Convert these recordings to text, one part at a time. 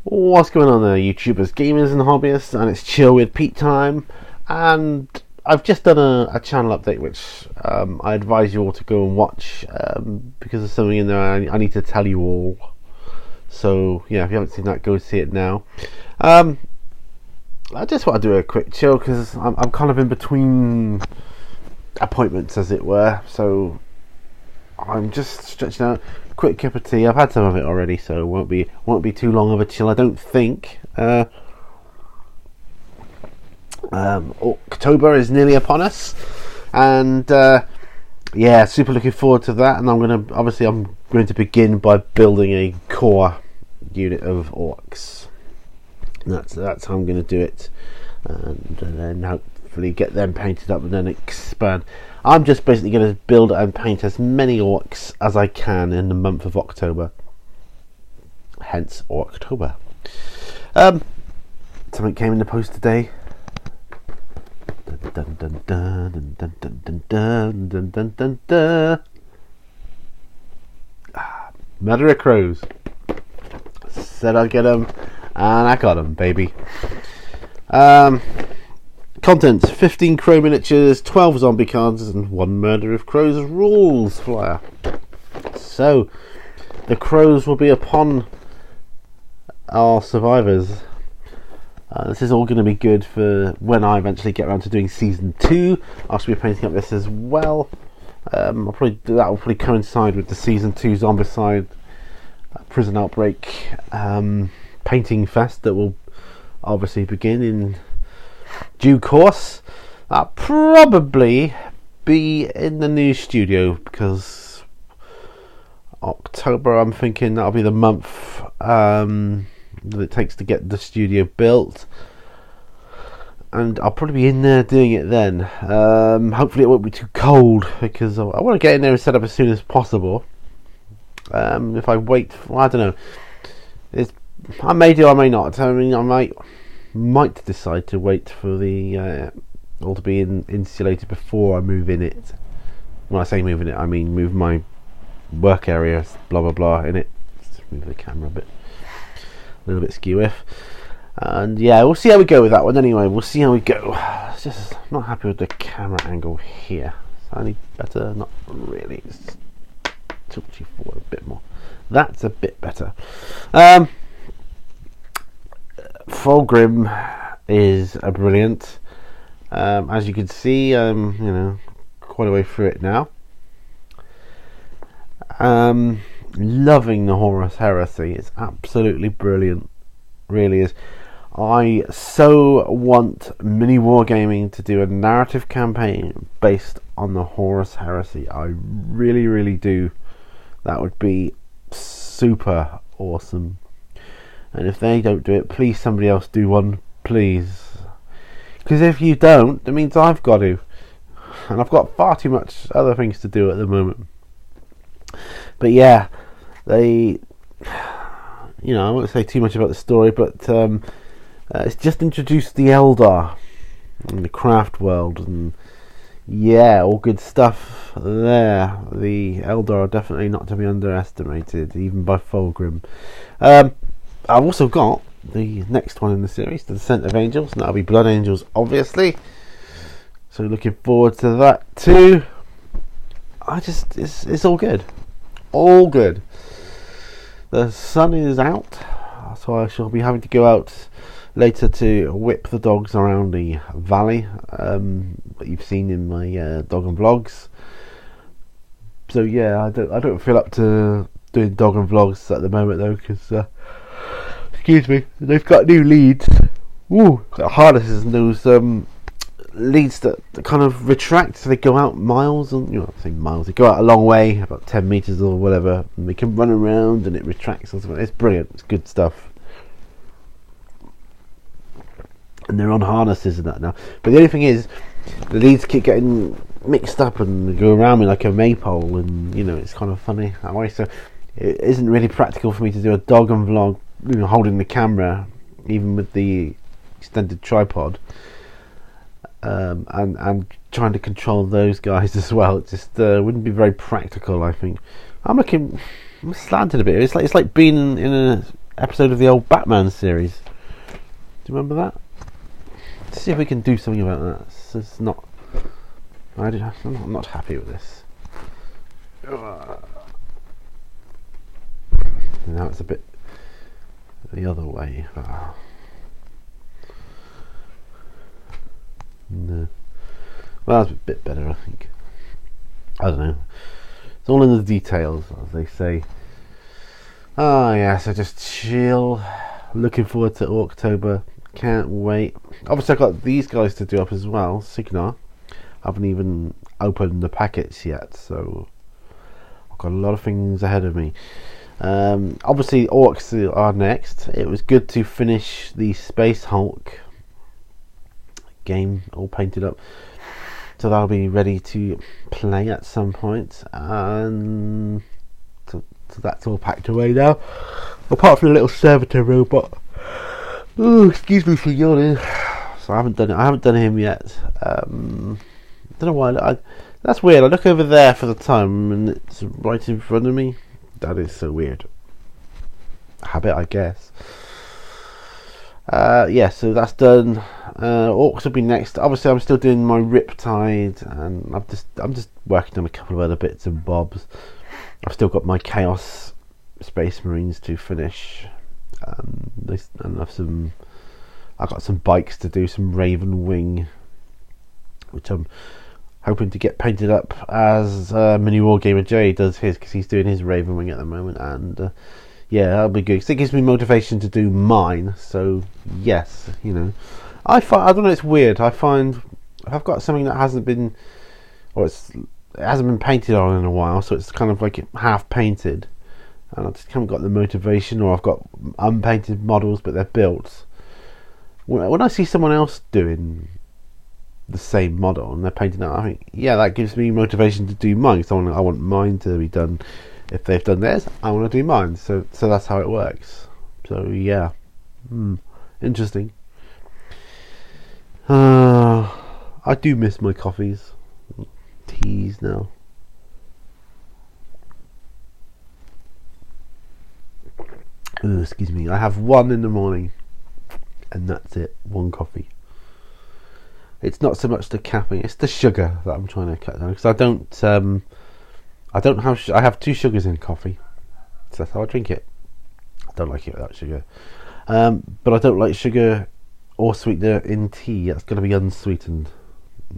What's going on there, YouTubers, gamers and hobbyists? And it's Chill with Pete time, and I've just done a channel update which I advise you all to go and watch because there's something in there I need to tell you all. So yeah, if you haven't seen that, go see it now. I just want to do a quick chill because I'm kind of in between appointments, as it were, so I'm just stretching out. Quick cup of tea. I've had some of it already, so it won't be too long of a chill, I don't think. October is nearly upon us, and yeah, super looking forward to that. And I'm going to begin by building a core unit of orcs. That's how I'm going to do it, and then hopefully get them painted up and then expand. I'm just basically going to build and paint as many orcs as I can in the month of October. Hence October. Something came in the post today. Dun, dun, dun, dun, dun, dun, dun, dun, dun, dun, dun. Murder of Crows. Said I'd get them, and I got them, baby. Contents: 15 crow miniatures, 12 zombie cards, and 1 Murder of Crows rules flyer. So, the crows will be upon our survivors. This is all going to be good for when I eventually get around to doing season 2. I'll be painting up this as well. That will probably coincide with the season 2 Zombicide prison outbreak painting fest that will obviously begin in due course. I'll probably be in the new studio because October, I'm thinking that'll be the month that it takes to get the studio built, and I'll probably be in there doing it then. Hopefully it won't be too cold because I want to get in there and set up as soon as possible. If I wait, I don't know. I may do, I may not. I mean, I might decide to wait for the all to be insulated before I move in it. When I say move in it, I mean move my work area, blah blah blah, in it. Let's move the camera a little bit skew-if. And yeah, we'll see how we go with that one anyway. We'll see how we go. It's just not happy with the camera angle here. Is that any better? Not really. Just tilt you forward a bit more. That's a bit better. Fulgrim is a brilliant. As you can see, quite a way through it now. Loving the Horus Heresy. It's absolutely brilliant, really is. I so want Mini Wargaming to do a narrative campaign based on the Horus Heresy. I really, really do. That would be super awesome. And if they don't do it, please somebody else do one, please. Because if you don't, it means I've got to. And I've got far too much other things to do at the moment. But yeah, I won't say too much about the story, but it's just introduced the Eldar in the craft world, and yeah, all good stuff there. The Eldar are definitely not to be underestimated, even by Fulgrim. I've also got the next one in the series, the Descent of Angels, and that'll be Blood Angels, obviously. So looking forward to that too. It's all good. All good. The sun is out, so I shall be having to go out later to whip the dogs around the valley that you've seen in my dog and vlogs. So yeah, I don't feel up to doing dog and vlogs at the moment though, because excuse me, they've got new leads. Woo, harnesses and those leads that kind of retract, so they go out miles, and they go out a long way, about 10 meters or whatever, and they can run around and it retracts and something. It's brilliant. It's good stuff. And they're on harnesses and that now. But the only thing is, the leads keep getting mixed up and they go around me like a maypole, and it's kind of funny that way. So it isn't really practical for me to do a dog and vlog, holding the camera, even with the extended tripod. And trying to control those guys as well. It just wouldn't be very practical, I think. I'm slanted a bit. It's like being in episode of the old Batman series. Do you remember that? Let's see if we can do something about that. It's not. I'm not happy with this. Now it's a bit the other way. No. Well, that's a bit better, I think. I don't know. It's all in the details, as they say. Oh, yeah, so just chill. Looking forward to October. Can't wait. Obviously, I've got these guys to do up as well. Signar. I haven't even opened the packets yet, so I've got a lot of things ahead of me. Obviously, Orcs are next. It was good to finish the Space Hulk game all painted up, so that'll be ready to play at some point, and so that's all packed away now, apart from the little servitor robot. Oh, excuse me for yawning. So I haven't done him yet. Don't know why. That's weird. I look over there for the time and it's right in front of me. That is so weird. Habit, I guess. Yeah, so that's done. Orcs will be next. Obviously, I'm still doing my Riptide, and I'm just working on a couple of other bits and bobs. I've still got my Chaos Space Marines to finish. I've got some bikes to do, some Raven Wing, which I'm hoping to get painted up as Mini Wargamer J does his, because he's doing his Raven Wing at the moment, and yeah, that'll be good. So it gives me motivation to do mine. So yes, you know, I don't know. It's weird. I find if I've got something that hasn't been, or it hasn't been painted on in a while, so it's kind of like half painted, and I just haven't got the motivation, or I've got unpainted models but they're built. When I see someone else doing the same model and they're painting out, I think, yeah, that gives me motivation to do mine. So I want mine to be done. If they've done theirs, I want to do mine. So that's how it works. So yeah, interesting. I do miss my coffees, teas now. Excuse me. I have one in the morning, and that's it. One coffee. It's not so much the caffeine; it's the sugar that I'm trying to cut down, because I have 2 sugars in coffee, so that's how I drink it. I don't like it without sugar, but I don't like sugar or sweetener in tea. That's going to be unsweetened.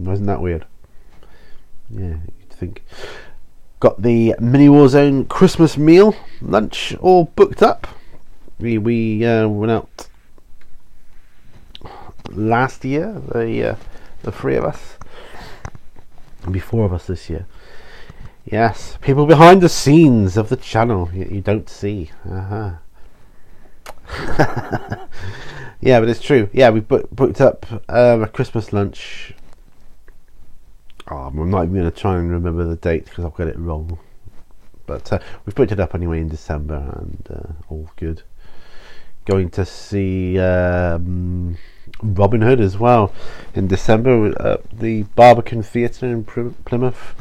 Isn't that weird? Yeah, you'd think. Got the Mini Warzone Christmas meal lunch all booked up. We went out last year, the 3 of us, and be 4 of us this year. Yes, people behind the scenes of the channel you don't see. Yeah, but it's true. Yeah, we booked up a Christmas lunch. I'm not even going to try and remember the date because I've got it wrong. But we've booked it up anyway in December, and all good. Going to see Robin Hood as well in December at the Barbican Theatre in Plymouth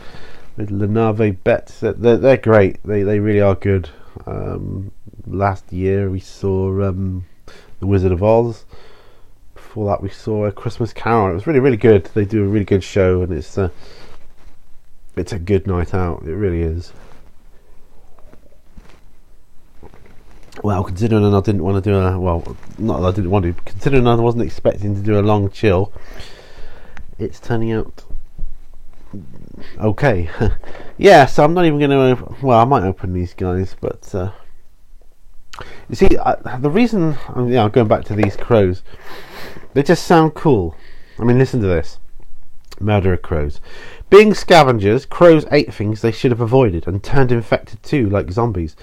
with Lenave Betts. They're great. They really are good. Last year we saw The Wizard of Oz. Before that we saw A Christmas Carol. It was really, really good. They do a really good show, and it's a good night out. It really is. Well, considering I didn't want to do not that I didn't want to, considering I wasn't expecting to do a long chill, it's turning out okay. Yeah, so I'm not even going to. Well, I might open these guys, but you see, the reason I'm going back to these crows, they just sound cool. I mean, listen to this: murder of crows. Being scavengers, crows ate things they should have avoided and turned infected too, like zombies.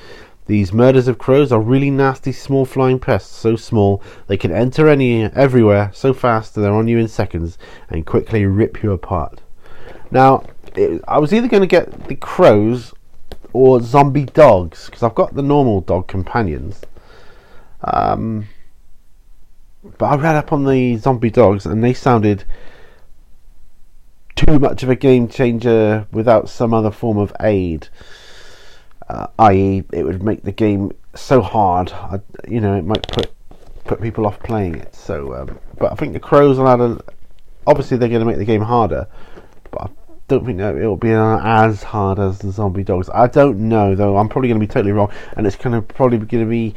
These murders of crows are really nasty small flying pests, so small they can enter everywhere so fast that they're on you in seconds and quickly rip you apart. Now, I was either going to get the crows or zombie dogs, because I've got the normal dog companions. But I read up on the zombie dogs and they sounded too much of a game changer without some other form of aid. I.e., it would make the game so hard, it might put people off playing it. So, but I think the Crows will add obviously they're going to make the game harder, but I don't think that it'll be as hard as the Zombie Dogs. I don't know though. I'm probably going to be totally wrong, and it's probably going to be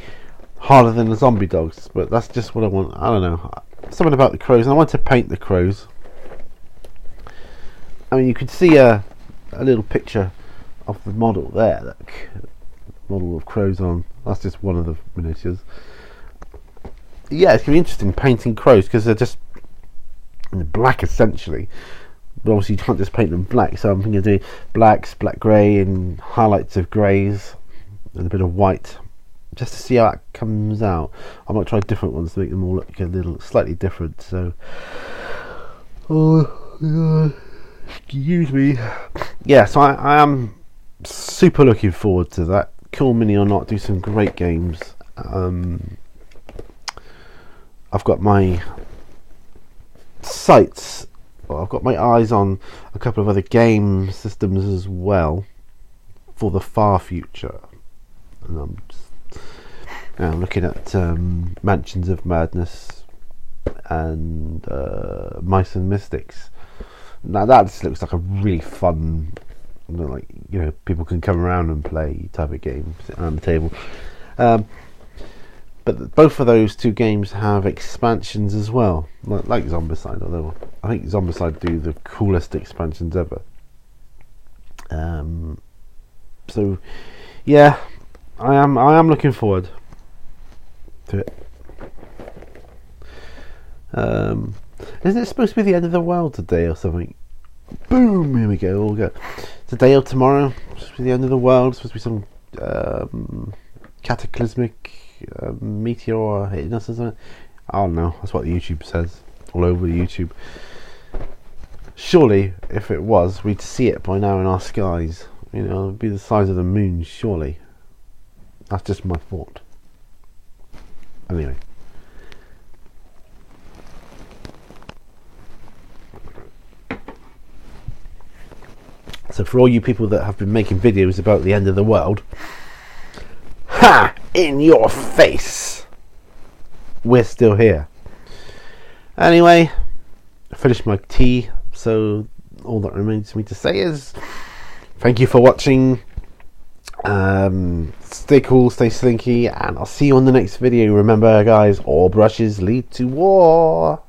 harder than the Zombie Dogs. But that's just what I want. I don't know. Something about the Crows, and I want to paint the Crows. I mean, you could see a little picture of the model there. Look, model of Crows on. That's just one of the miniatures. Yeah, it's going to be interesting painting Crows because they're just in black essentially. But obviously you can't just paint them black, so I'm thinking of doing blacks, black grey, and highlights of greys, and a bit of white, just to see how that comes out. I might try different ones to make them all look a little slightly different. So, excuse me. Yeah, so I am super looking forward to that. Cool Mini or not, do some great games. I've got my sights. Well, I've got my eyes on a couple of other game systems as well for the far future, and I'm looking at Mansions of Madness and Mice and Mystics. Now that just looks like a really fun, like, people can come around and play type of game, sit around the table. But both of those two games have expansions as well, like Zombicide, although I think Zombicide do the coolest expansions ever. So yeah, I am looking forward to it. Isn't it supposed to be the end of the world today or something? Boom! Here we go. All go. Today or tomorrow, it's supposed to be the end of the world. It's supposed to be some cataclysmic meteor hitting us or something. I don't know. That's what YouTube says all over YouTube. Surely, if it was, we'd see it by now in our skies. It'd be the size of the moon. Surely, that's just my thought. Anyway. So for all you people that have been making videos about the end of the world, ha! In your face! We're still here. Anyway, I finished my tea, so all that remains for me to say is thank you for watching. Stay cool, stay slinky, and I'll see you on the next video. Remember guys, all brushes lead to war.